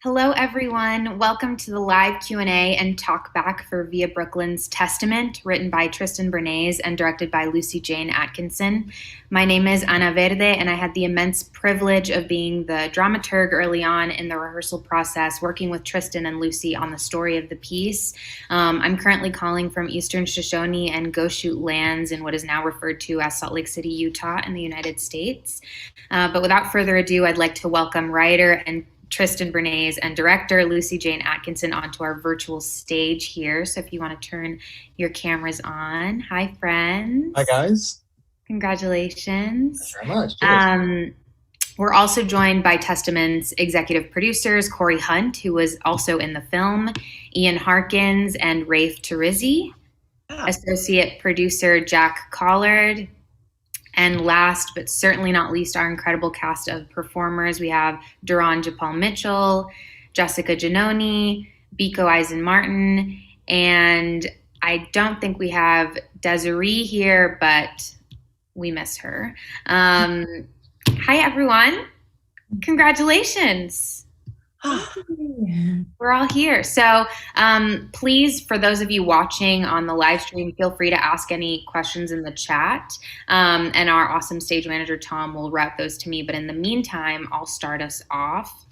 Hello, everyone. Welcome to the live Q&A and Talkback for Via Brooklyn's Testament, written by Tristan Bernays and directed by Lucy Jane Atkinson. My name is Ana Verde, and I had the immense privilege of being the dramaturg early on in the rehearsal process, working with Tristan and Lucy on the story of the piece. I'm currently calling from Eastern Shoshone and Goshute lands in what is now referred to as Salt Lake City, Utah, in the United States. But without further ado, I'd like to welcome writer and Tristan Bernays and director Lucy Jane Atkinson onto our virtual stage here. So if you want to turn your cameras on. Hi, friends. Hi, guys. Congratulations. Thank you very much. We're also joined by Testament's executive producers, Corey Hunt, who was also in the film, Ian Harkins, and Rafe Terizzi, associate producer Jack Collard, and last but certainly not least, our incredible cast of performers. We have Duran Japal Mitchell, Jessica Giannoni, Biko Eisen Martin, and I don't think we have Desiree here, but we miss her. Hi, everyone. Congratulations. We're all here. So please, for those of you watching on the live stream, feel free to ask any questions in the chat. And our awesome stage manager, Tom, will route those to me. But in the meantime, I'll start us off.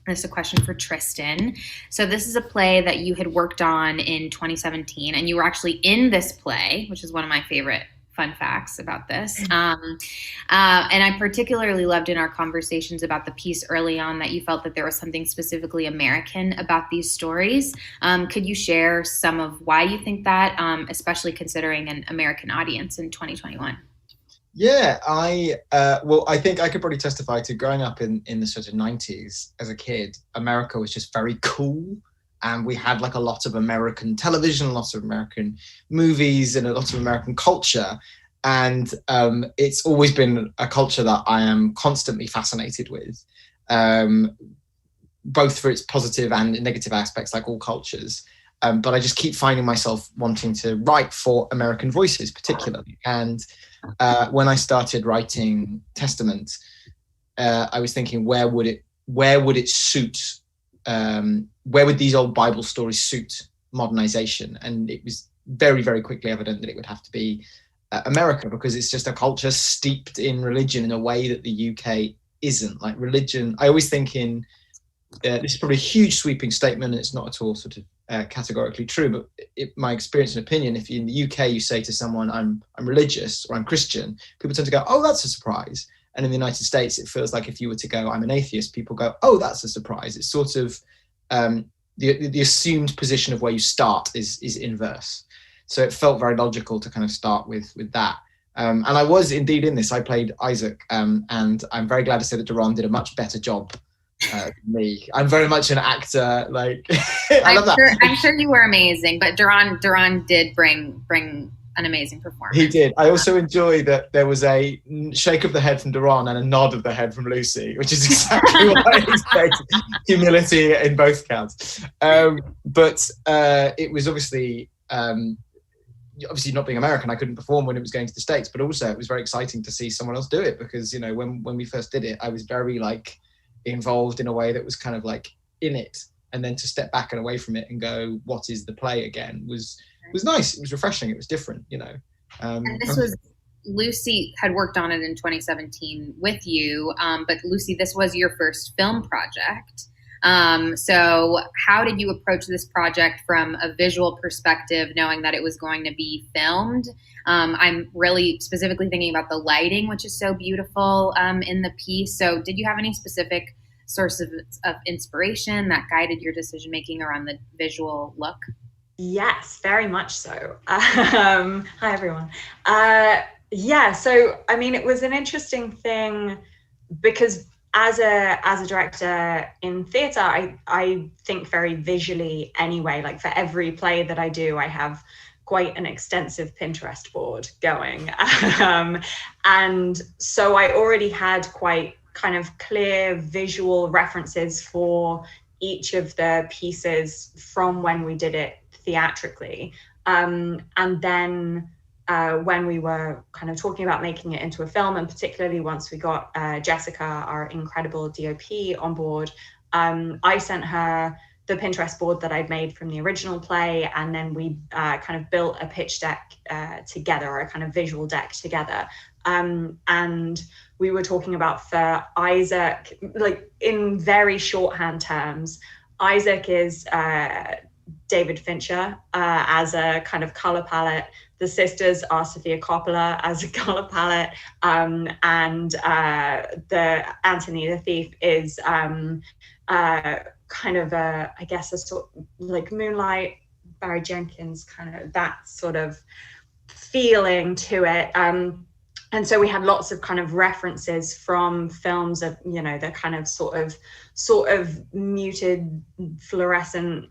This is a question for Tristan. So this is a play that you had worked on in 2017, and you were actually in this play, which is one of my favorite fun facts about this. And I particularly loved in our conversations about the piece early on that you felt that there was something specifically American about these stories. Could you share some of why you think that, especially considering an American audience in 2021? Yeah, I think I could probably testify to growing up in the sort of 90s as a kid. America was just very cool. And we had like a lot of American television, lots of American movies, and a lot of American culture. And it's always been a culture that I am constantly fascinated with, both for its positive and negative aspects, like all cultures. But I just keep finding myself wanting to write for American voices, particularly. And when I started writing Testament, I was thinking, where would it suit? Where would these old Bible stories suit modernization? And it was very, very quickly evident that it would have to be America, because it's just a culture steeped in religion in a way that the UK isn't. Like religion, I always think this is probably a huge sweeping statement, and it's not at all sort of categorically true, but my experience and opinion, if in the UK you say to someone, I'm religious or I'm Christian, people tend to go, oh, that's a surprise. And in the United States, it feels like if you were to go, I'm an atheist, people go, oh, that's a surprise. It's sort of the assumed position of where you start is inverse. So it felt very logical to kind of start with that. And I was indeed in this. I played Isaac, and I'm very glad to say that Duran did a much better job than me. I'm very much an actor. Like I love that. I'm sure you were amazing, but Duran did bring an amazing performance. He did. I also enjoy that there was a shake of the head from Duran and a nod of the head from Lucy, which is exactly what I expect. Humility in both counts. But it was obviously not being American, I couldn't perform when it was going to the States, but also it was very exciting to see someone else do it, because, you know, when we first did it, I was very like involved in a way that was kind of like in it. And then to step back and away from it and go, what is the play again, was nice. It was refreshing. It was different, you know. And this was, Lucy had worked on it in 2017 with you, but Lucy, this was your first film project. So how did you approach this project from a visual perspective, knowing that it was going to be filmed? I'm really specifically thinking about the lighting, which is so beautiful in the piece. So did you have any specific sources of inspiration that guided your decision-making around the visual look? Yes, very much so. Hi, everyone. Yeah, so, I mean, it was an interesting thing because as a director in theatre, I think very visually anyway. Like for every play that I do, I have quite an extensive Pinterest board going. And so I already had quite kind of clear visual references for each of the pieces from when we did it theatrically. And then when we were kind of talking about making it into a film, and particularly once we got Jessica, our incredible DOP, on board, I sent her the Pinterest board that I'd made from the original play, and then we kind of built a pitch deck together, or a kind of visual deck together. And we were talking about, for Isaac, like in very shorthand terms, Isaac is David Fincher as a kind of color palette. The sisters are Sofia Coppola as a color palette, and the Anthony the Thief is kind of I guess a sort of like Moonlight, Barry Jenkins, kind of that sort of feeling to it. And so we had lots of kind of references from films of, you know, the kind of sort of muted fluorescent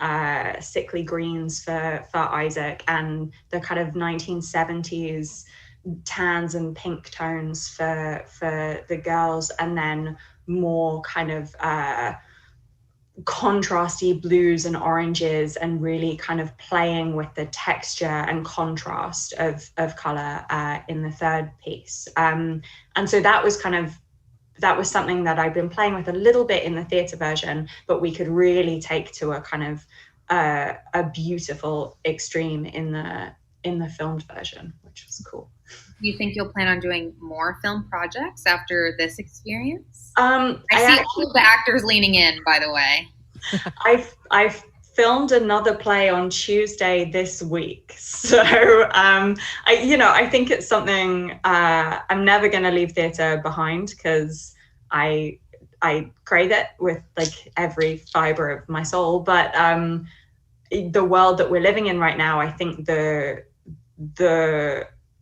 sickly greens for Isaac, and the kind of 1970s tans and pink tones for the girls, and then more kind of contrasty blues and oranges, and really kind of playing with the texture and contrast of color in the third piece. And so that was something that I've been playing with a little bit in the theatre version, but we could really take to a kind of a beautiful extreme in the filmed version, which was cool. Do you think you'll plan on doing more film projects after this experience? I see all of the actors leaning in, by the way. I've filmed another play on Tuesday this week, so I think it's something I'm never going to leave theatre behind, because I crave it with like every fiber of my soul. But the world that we're living in right now, I think the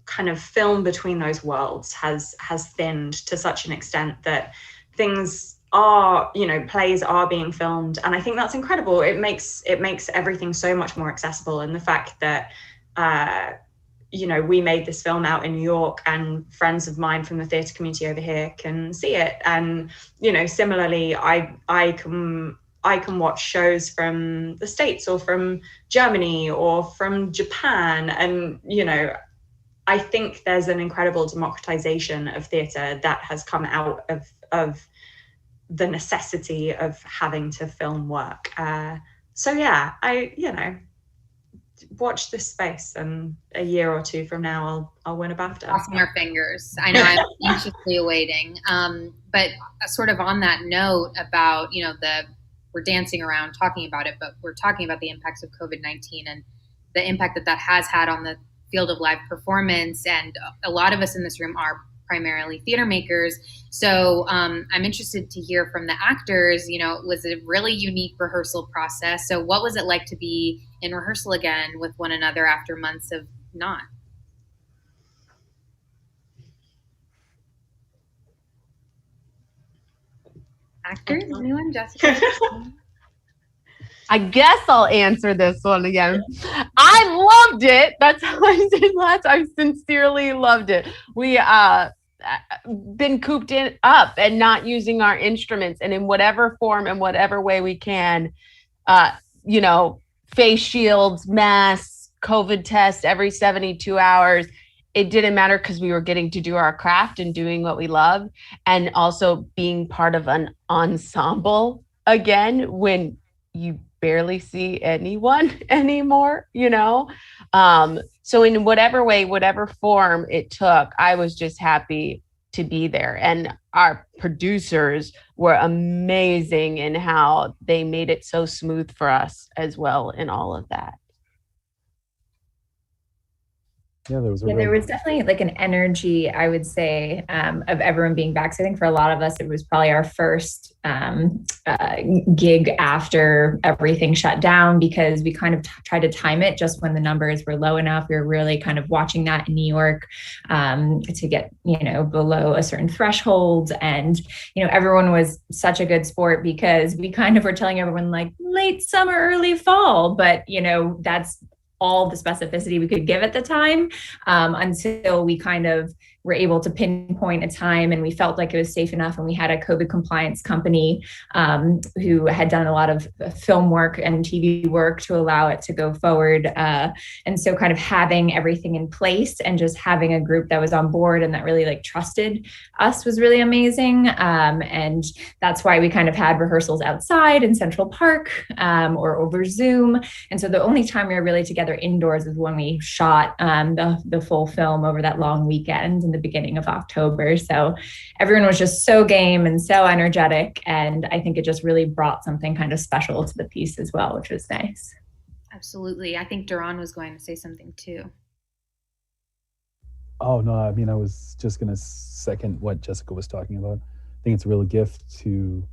kind of film between those worlds has thinned to such an extent that things are, you know, plays are being filmed, and I think that's incredible. It makes everything so much more accessible, and the fact that we made this film out in New York, and friends of mine from the theatre community over here can see it, and similarly I can watch shows from the States or from Germany or from Japan, and I think there's an incredible democratization of theatre that has come out of the necessity of having to film work. So yeah, I watch this space, and a year or two from now I'll win a BAFTA. Crossing our fingers. I know, I'm anxiously awaiting. But sort of on that note about, we're dancing around talking about it, but we're talking about the impacts of COVID-19 and the impact that has had on the field of live performance. And a lot of us in this room are primarily theater makers. So I'm interested to hear from the actors, it was a really unique rehearsal process. So what was it like to be in rehearsal again with one another after months of not? Actors, anyone? Jessica? I guess I'll answer this one again. I loved it. That's how I said last. I sincerely loved it. We been cooped up and not using our instruments, and in whatever form and whatever way we can, face shields, masks, COVID test every 72 hours. It didn't matter, because we were getting to do our craft and doing what we love, and also being part of an ensemble again when you barely see anyone anymore, So in whatever way, whatever form it took, I was just happy to be there. And our producers were amazing in how they made it so smooth for us as well in all of that. Yeah, there was definitely like an energy, I would say, of everyone being back. So I think for a lot of us, it was probably our first gig after everything shut down, because we kind of tried to time it just when the numbers were low enough. We were really kind of watching that in New York to get, below a certain threshold. And, everyone was such a good sport, because we kind of were telling everyone like late summer, early fall, but, that's all the specificity we could give at the time, until we kind of were able to pinpoint a time, and we felt like it was safe enough, and we had a COVID compliance company who had done a lot of film work and TV work to allow it to go forward. And so kind of having everything in place and just having a group that was on board and that really like trusted us was really amazing. And that's why we kind of had rehearsals outside in Central Park or over Zoom. And so the only time we were really together indoors is when we shot the full film over that long weekend in the beginning of October. So everyone was just so game and so energetic. And I think it just really brought something kind of special to the piece as well, which was nice. Absolutely. I think Duran was going to say something too. Oh, no, I mean, I was just going to second what Jessica was talking about. I think it's a real gift to,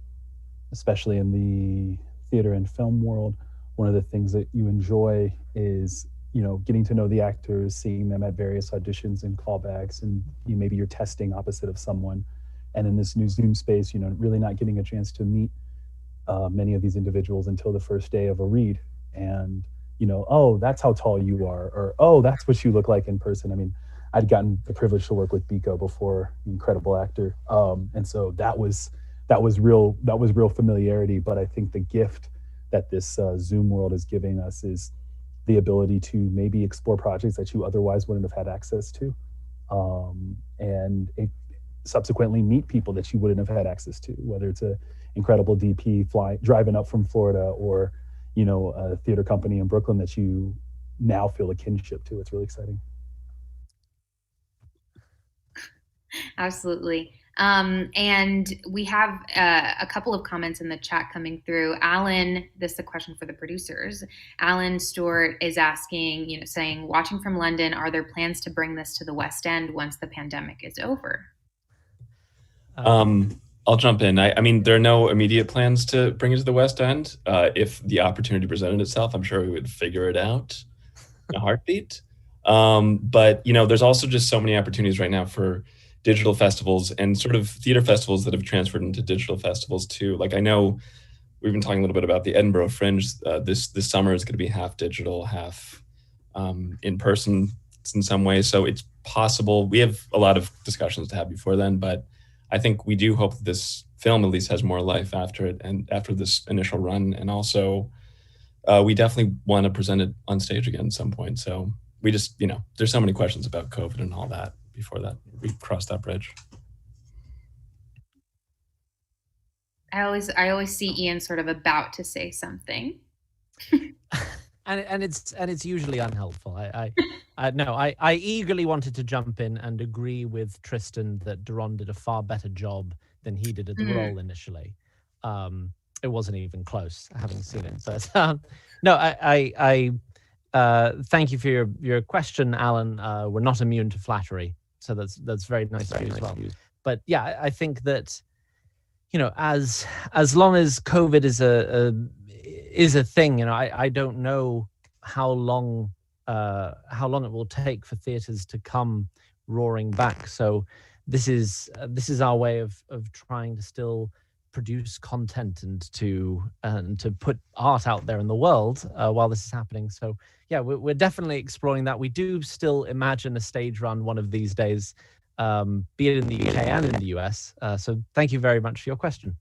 especially in the theater and film world, one of the things that you enjoy is, you know, getting to know the actors, seeing them at various auditions and callbacks, and maybe you're testing opposite of someone. And in this new Zoom space, you know, really not getting a chance to meet many of these individuals until the first day of a read. And, you know, oh, that's how tall you are, or, oh, that's what you look like in person. I mean, I'd gotten the privilege to work with Biko before, incredible actor. And so that was real familiarity. But I think the gift that this Zoom world is giving us is the ability to maybe explore projects that you otherwise wouldn't have had access to, and subsequently meet people that you wouldn't have had access to, whether it's an incredible DP driving up from Florida, or, you know, a theater company in Brooklyn that you now feel a kinship to. It's really exciting. Absolutely. And we have a couple of comments in the chat coming through. Alan, this is a question for the producers. Alan Stewart is asking, you know, saying, watching from London, are there plans to bring this to the West End once the pandemic is over? I'll jump in. I mean, there are no immediate plans to bring it to the West End. If the opportunity presented itself, I'm sure we would figure it out in a heartbeat. But, you know, there's also just so many opportunities right now for digital festivals and sort of theater festivals that have transferred into digital festivals too. Like, I know we've been talking a little bit about the Edinburgh Fringe. This summer is going to be half digital, half in person in some ways. So it's possible. We have a lot of discussions to have before then, but I think we do hope that this film at least has more life after it and after this initial run. And also we definitely want to present it on stage again at some point. So we just, you know, there's so many questions about COVID and all that before that we cross that bridge. I always see Ian sort of about to say something. and it's usually unhelpful. I eagerly wanted to jump in and agree with Tristan that Duran did a far better job than he did at the role initially. It wasn't even close, having seen it. But no, I thank you for your question, Alan. We're not immune to flattery, so that's very nice of you as well. But yeah, I think that, you know, as long as COVID is a thing, you know, I don't know how long it will take for theaters to come roaring back. So this is our way of trying to still produce content and to put art out there in the world while this is happening. So yeah, we're definitely exploring that. We do still imagine a stage run one of these days, be it in the UK and in the US. So thank you very much for your question.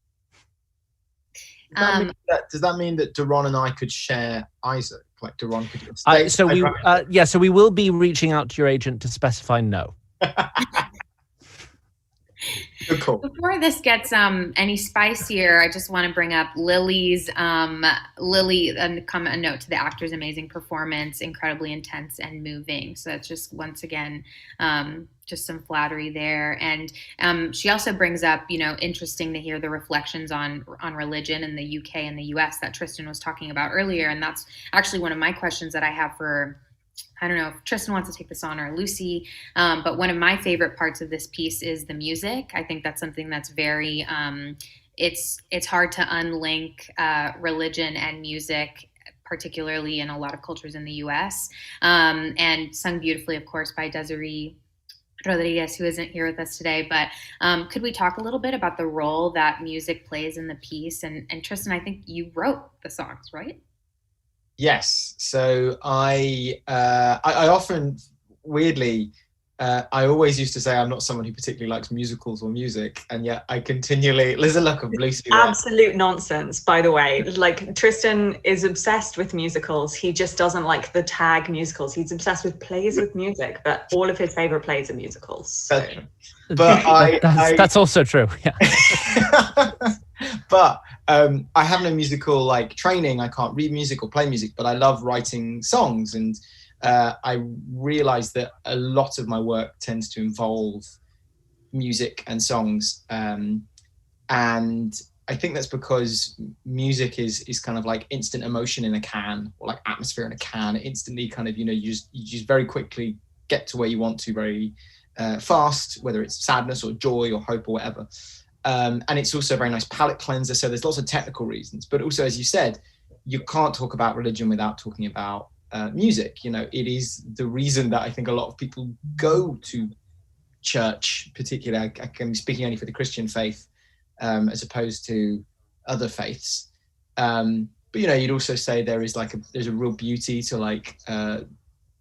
Does that mean that Duran and I could share Isaac? Like Duran could get a stage? So we will be reaching out to your agent to specify no. Cool. Before this gets any spicier, I just want to bring up Lily's a note to the actor's amazing performance, incredibly intense and moving. So that's just once again just some flattery there. And she also brings up, you know, interesting to hear the reflections on religion in the UK and the US that Tristan was talking about earlier. And that's actually one of my questions that I have for, I don't know if Tristan wants to take this on or Lucy, but one of my favorite parts of this piece is the music. I think that's something that's very, it's hard to unlink religion and music, particularly in a lot of cultures in the US, and sung beautifully, of course, by Desiree Rodriguez, who isn't here with us today. But could we talk a little bit about the role that music plays in the piece? And Tristan, I think you wrote the songs, right? Yes. So I often weirdly I always used to say I'm not someone who particularly likes musicals or music, and yet I continually, there's a look of Lucy there. Absolute nonsense, by the way. Like, Tristan is obsessed with musicals. He just doesn't like the tag musicals. He's obsessed with plays with music, but all of his favorite plays are musicals. So. But that's also true. Yeah. But I have no musical like training. I can't read music or play music, but I love writing songs, and I realize that a lot of my work tends to involve music and songs, and I think that's because music is kind of like instant emotion in a can, or like atmosphere in a can. It instantly kind of, you just very quickly get to where you want to very fast, whether it's sadness or joy or hope or whatever. And it's also a very nice palate cleanser. So there's lots of technical reasons, but also, as you said, you can't talk about religion without talking about music. It is the reason that I think a lot of people go to church, particularly. I can be speaking only for the Christian faith, as opposed to other faiths. But you'd also say there's a real beauty to like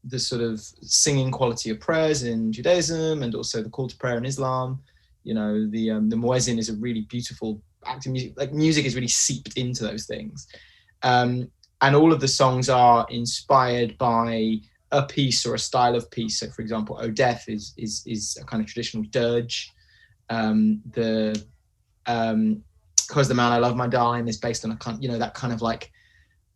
the sort of singing quality of prayers in Judaism, and also the call to prayer in Islam. The muezzin is a really beautiful act of music. Like, music is really seeped into those things. And all of the songs are inspired by a piece or a style of piece. So, for example, O Death is a kind of traditional dirge. Because the Man I Love, My Darling is based on a kind, that kind of like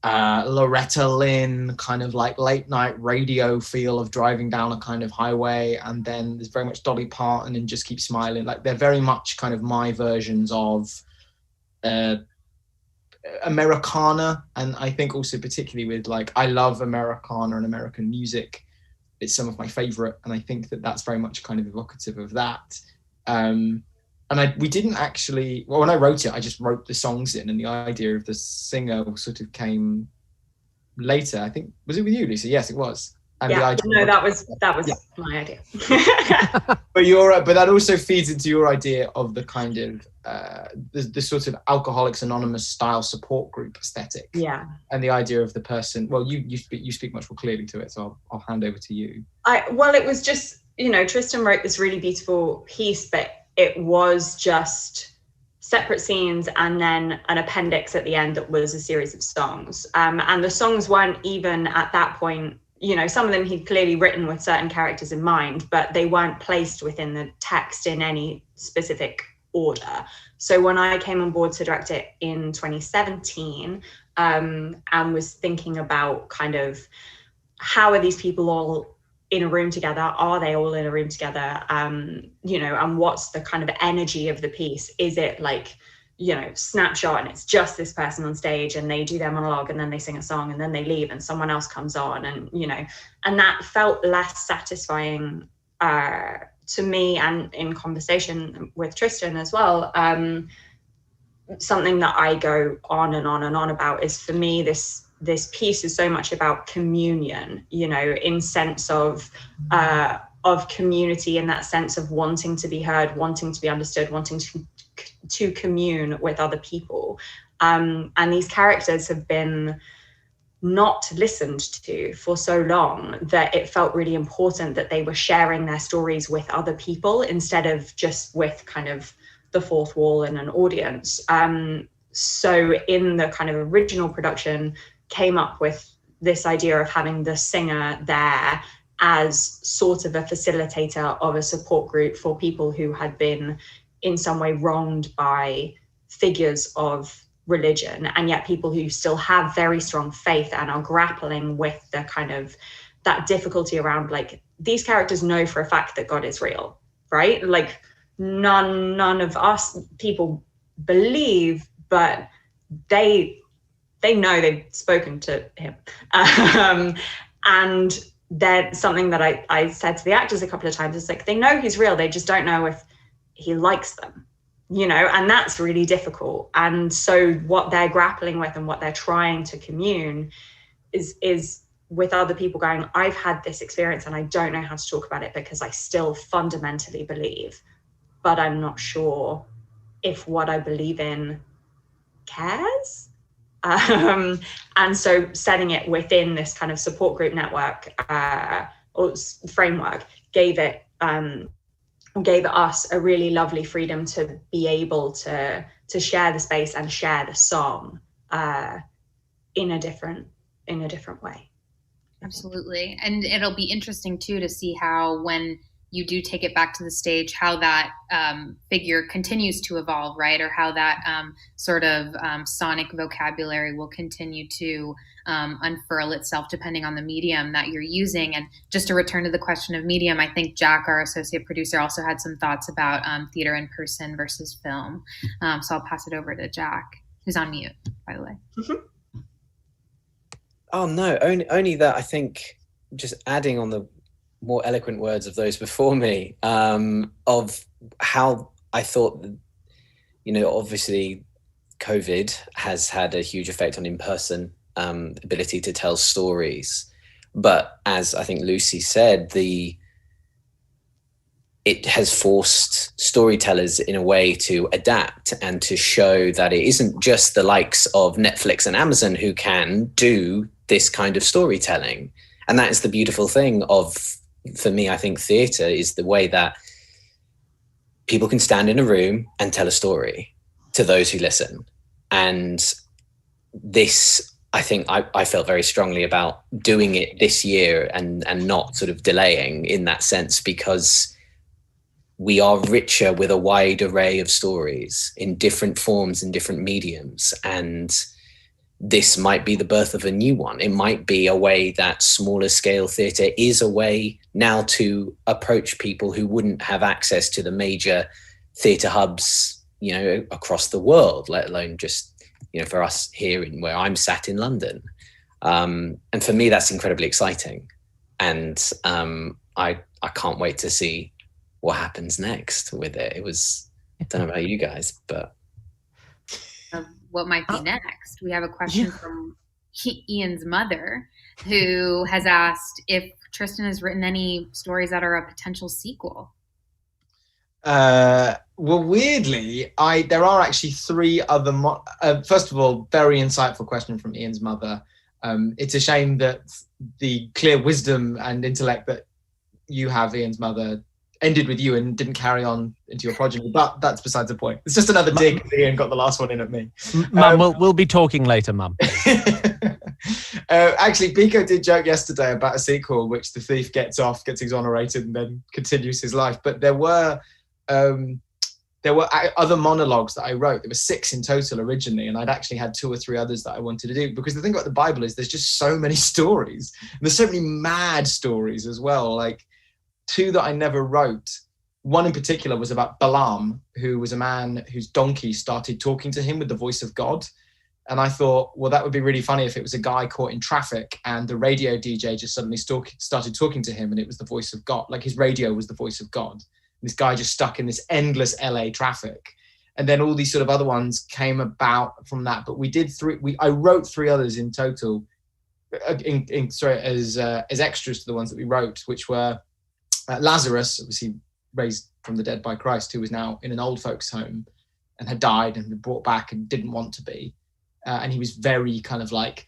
Loretta Lynn kind of like late night radio feel of driving down a kind of highway. And then there's very much Dolly Parton and Just Keep Smiling. Like, they're very much kind of my versions of Americana. And I think also particularly with like, I love Americana and American music. It's some of my favorite. And I think that that's very much kind of evocative of that. And we didn't actually, when I wrote it, I just wrote the songs in, and the idea of the singer sort of came later. I think, was it with you, Lucy? Yes, it was. And that was my idea. But that also feeds into your idea of the kind of the sort of Alcoholics Anonymous style support group aesthetic. Yeah. And the idea of the person. Well, you speak much more clearly to it, so I'll hand over to you. It was just, Tristan wrote this really beautiful piece, but it was just separate scenes and then an appendix at the end that was a series of songs. And the songs weren't even at that point, some of them he'd clearly written with certain characters in mind, but they weren't placed within the text in any specific order. So when I came on board to direct it in 2017, and was thinking about kind of how are these people all in a room together? Are they all in a room together? And what's the kind of energy of the piece? Is it like, snapshot and it's just this person on stage and they do their monologue and then they sing a song and then they leave and someone else comes on, and, and that felt less satisfying to me, and in conversation with Tristan as well. Something that I go on and on and on about is, for me, this piece is so much about communion, in sense of community, in that sense of wanting to be heard, wanting to be understood, wanting to commune with other people. And these characters have been not listened to for so long that it felt really important that they were sharing their stories with other people instead of just with kind of the fourth wall in an audience. So in the kind of original production, came up with this idea of having the singer there as sort of a facilitator of a support group for people who had been in some way wronged by figures of religion, and yet people who still have very strong faith and are grappling with the kind of that difficulty around, like, these characters know for a fact that God is real, right? Like, none of us people believe, but they know they've spoken to him. And then something that I said to the actors a couple of times is like, they know he's real, they just don't know if he likes them, and that's really difficult. And so what they're grappling with and what they're trying to commune is with other people going, I've had this experience and I don't know how to talk about it because I still fundamentally believe, but I'm not sure if what I believe in cares. And so setting it within this kind of support group network or framework gave it gave us a really lovely freedom to be able to share the space and share the song in a different way. Absolutely. And it'll be interesting too to see how, when you do take it back to the stage, how that figure continues to evolve, right? Or how that sort of sonic vocabulary will continue to unfurl itself depending on the medium that you're using. And just to return to the question of medium, I think Jack, our associate producer, also had some thoughts about theater in person versus film. So I'll pass it over to Jack, who's on mute, by the way. Mm-hmm. Oh, no, only that I think, just adding on the more eloquent words of those before me, of how I thought, obviously COVID has had a huge effect on in-person ability to tell stories. But as I think Lucy said, it has forced storytellers in a way to adapt and to show that it isn't just the likes of Netflix and Amazon who can do this kind of storytelling. And that is the beautiful thing of, for me, I think theatre is the way that people can stand in a room and tell a story to those who listen. And this, I think I felt very strongly about doing it this year and not sort of delaying in that sense, because we are richer with a wide array of stories in different forms and different mediums. And this might be the birth of a new one. It might be a way that smaller scale theatre is a way now to approach people who wouldn't have access to the major theatre hubs, across the world, let alone just, for us here in where I'm sat in London. And for me, that's incredibly exciting. And I can't wait to see what happens next with it. I don't know about you guys, but. What might be next? We have a question from Ian's mother, who has asked if Tristan has written any stories that are a potential sequel. Well, weirdly, there are actually three other. First of all, very insightful question from Ian's mother. It's a shame that the clear wisdom and intellect that you have, Ian's mother, ended with you and didn't carry on into your progeny, but that's besides the point. It's just another dig. Ian got the last one in at me. Mum, we'll be talking later, Mum. Actually, Pico did joke yesterday about a sequel, which the thief gets exonerated, and then continues his life. But there were other monologues that I wrote. There were 6 in total originally, and I'd actually had 2 or 3 others that I wanted to do, because the thing about the Bible is there's just so many stories. And there's so many mad stories as well. Like 2 that I never wrote. One in particular was about Balaam, who was a man whose donkey started talking to him with the voice of God. And I thought, well, that would be really funny if it was a guy caught in traffic and the radio DJ just suddenly started talking to him and it was the voice of God. Like his radio was the voice of God. And this guy just stuck in this endless LA traffic. And then all these sort of other ones came about from that. But we did 3. I wrote 3 others in total, as extras to the ones that we wrote, which were Lazarus, obviously raised from the dead by Christ, who was now in an old folks' home and had died and been brought back and didn't want to be. And he was very kind of like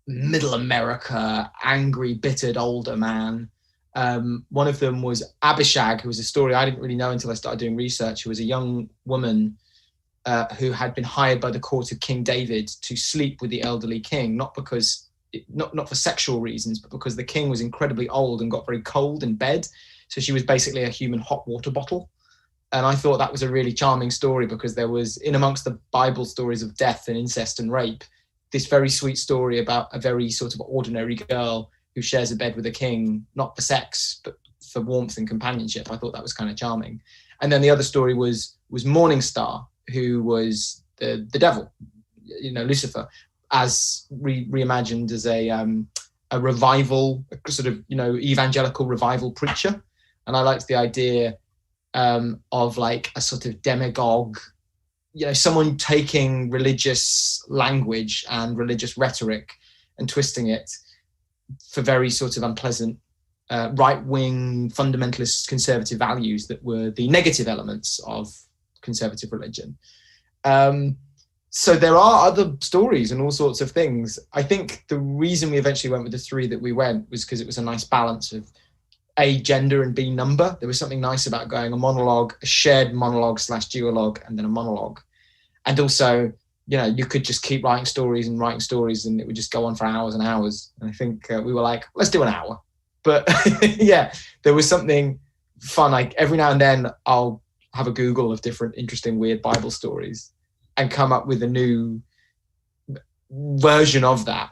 middle America, angry, bittered older man. One of them was Abishag, who was a story I didn't really know until I started doing research, who was a young woman who had been hired by the court of King David to sleep with the elderly king, not for sexual reasons, but because the king was incredibly old and got very cold in bed. So she was basically a human hot water bottle. And I thought that was a really charming story, because there was, in amongst the Bible stories of death and incest and rape, this very sweet story about a very sort of ordinary girl who shares a bed with a king, not for sex, but for warmth and companionship. I thought that was kind of charming. And then the other story was Morning Star, who was the devil, Lucifer, as reimagined as a revival, a sort of, evangelical revival preacher. And I liked the idea of like a sort of demagogue, someone taking religious language and religious rhetoric and twisting it for very sort of unpleasant right-wing fundamentalist conservative values that were the negative elements of conservative religion. So there are other stories and all sorts of things. I think the reason we eventually went with the 3 that we went was because it was a nice balance of A, gender, and B, number. There was something nice about going a monologue, a shared monologue / duologue, and then a monologue. And also, you know, you could just keep writing stories, and it would just go on for hours and hours. And I think we were like, let's do an hour. But yeah, there was something fun. Like every now and then I'll have a Google of different interesting, weird Bible stories and come up with a new version of that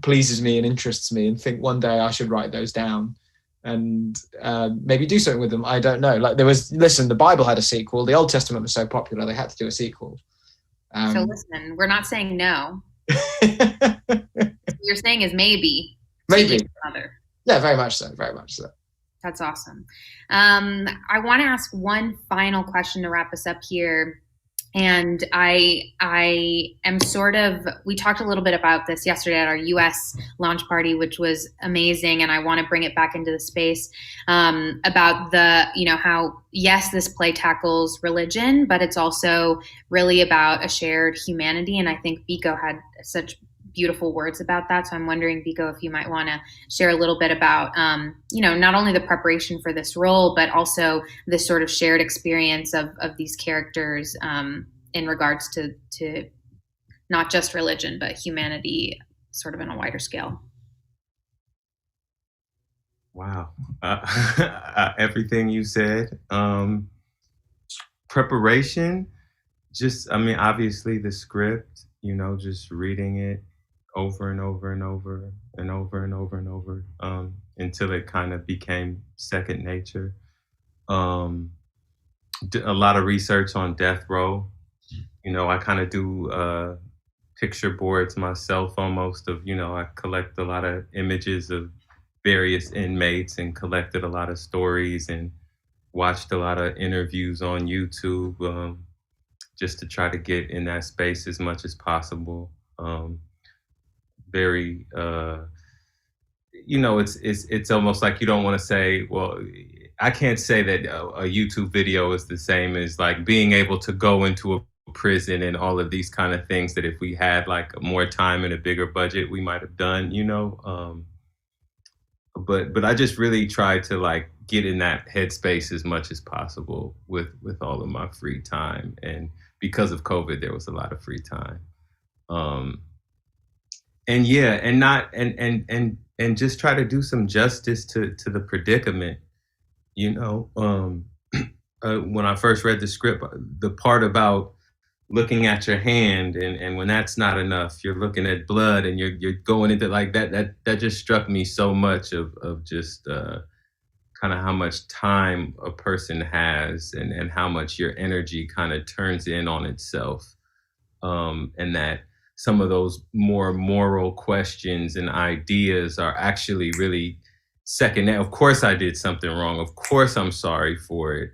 pleases me and interests me, and think one day I should write those down and maybe do something with them. I don't know. Like the Bible had a sequel. The Old Testament was so popular, they had to do a sequel. So listen, we're not saying no. What you're saying is maybe. Maybe. Yeah, very much so. Very much so. That's awesome. I want to ask one final question to wrap us up here. And I am we talked a little bit about this yesterday at our US launch party, which was amazing. And I want to bring it back into the space about how, yes, this play tackles religion, but it's also really about a shared humanity. And I think Biko had such beautiful words about that. So I'm wondering, Biko, if you might want to share a little bit about, not only the preparation for this role, but also this sort of shared experience of these characters in regards to not just religion, but humanity sort of in a wider scale. Wow. Everything you said. Preparation, obviously the script, just reading it over and over and over and over and over and over until it kind of became second nature. A lot of research on death row. I kind of do picture boards myself almost of, I collect a lot of images of various inmates and collected a lot of stories and watched a lot of interviews on YouTube just to try to get in that space as much as possible. It's almost like you don't want to say, well, I can't say that a YouTube video is the same as like being able to go into a prison and all of these kind of things that if we had like more time and a bigger budget, we might have done, but I just really tried to like get in that headspace as much as possible with all of my free time. And because of COVID, there was a lot of free time. And just try to do some justice to the predicament. When I first read the script, the part about looking at your hand and when that's not enough, you're looking at blood and you're going into like that just struck me so much of just kind of how much time a person has and how much your energy kind of turns in on itself. And that some of those more moral questions and ideas are actually really second. Of course I did something wrong. Of course I'm sorry for it.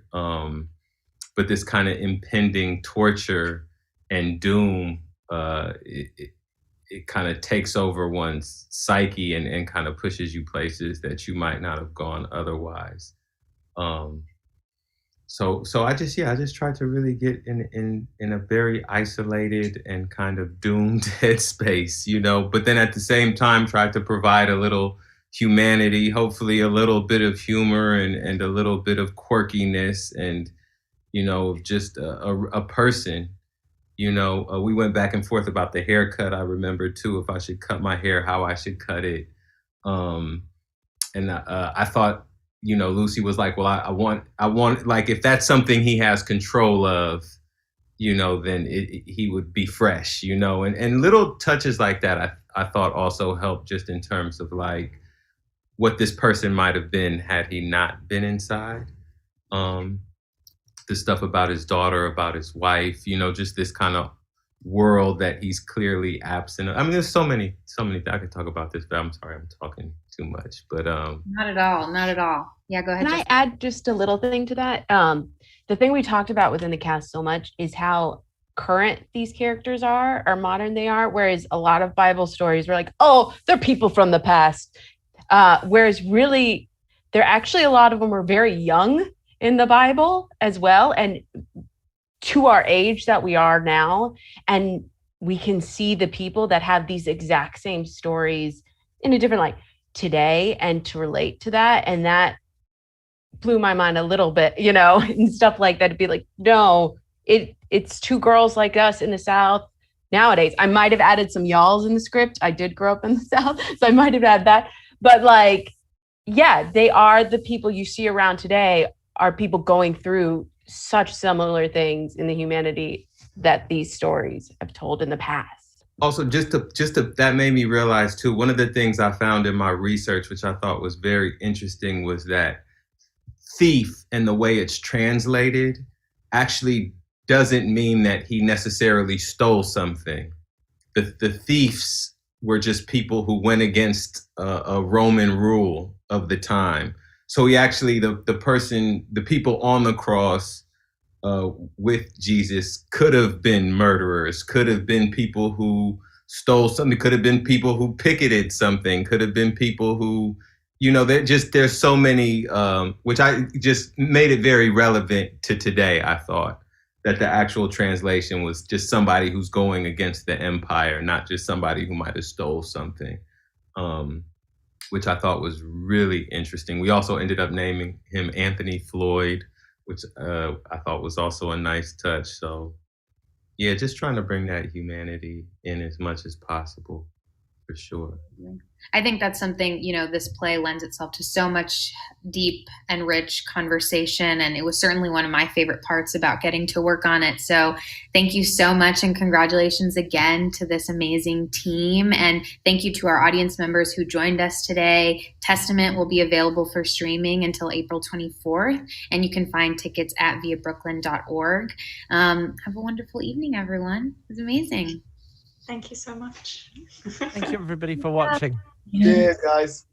But this kind of impending torture and doom, it kind of takes over one's psyche and kind of pushes you places that you might not have gone otherwise. So I just tried to really get in a very isolated and kind of doomed headspace, but then at the same time tried to provide a little humanity, hopefully a little bit of humor and a little bit of quirkiness and, just a person. We went back and forth about the haircut. I remember too, if I should cut my hair, how I should cut it. I thought, Lucy was like, well, I want like, if that's something he has control of, then he would be fresh, and little touches like that, I thought also helped just in terms of like what this person might have been had he not been inside. The stuff about his daughter, about his wife, just this kind of world that he's clearly absent of. I mean, there's so many, I could talk about this, but I'm sorry, I'm talking too much, but not at all. Yeah, go ahead. Can I add just a little thing to that? The thing we talked about within the cast so much is how current these characters are or modern they are, whereas a lot of Bible stories were like, oh, they're people from the past, whereas really they're actually, a lot of them were very young in the Bible as well, and to our age that we are now, and we can see the people that have these exact same stories in a different light. today and to relate to that. And that blew my mind a little bit, you know, and stuff like that. To be like, no, it's two girls like us in the South nowadays. I might have added some y'alls in the script. I did grow up in the South, so I might have had that. But like, yeah, they are the people you see around today are people going through such similar things in the humanity that these stories have told in the past. Also, just to that made me realize too, one of the things I found in my research, which I thought was very interesting, was that thief and the way it's translated actually doesn't mean that he necessarily stole something. The thieves were just people who went against a Roman rule of the time. So he actually, the people on the cross with Jesus could have been murderers, could have been people who stole something, could have been people who picketed something, could have been people who, you know, there's so many, which I just made it very relevant to today. I thought that the actual translation was just somebody who's going against the empire, not just somebody who might have stole something, which I thought was really interesting. We also ended up naming him Anthony Floyd, which I thought was also a nice touch. So yeah, just trying to bring that humanity in as much as possible, for sure. I think that's something, you know, this play lends itself to so much deep and rich conversation. And it was certainly one of my favorite parts about getting to work on it. So thank you so much. And congratulations again to this amazing team. And thank you to our audience members who joined us today. Testament will be available for streaming until April 24th. And you can find tickets at viabrooklyn.org. Have a wonderful evening, everyone. It was amazing. Thank you so much. Thank you, everybody, for watching. Cheers, guys.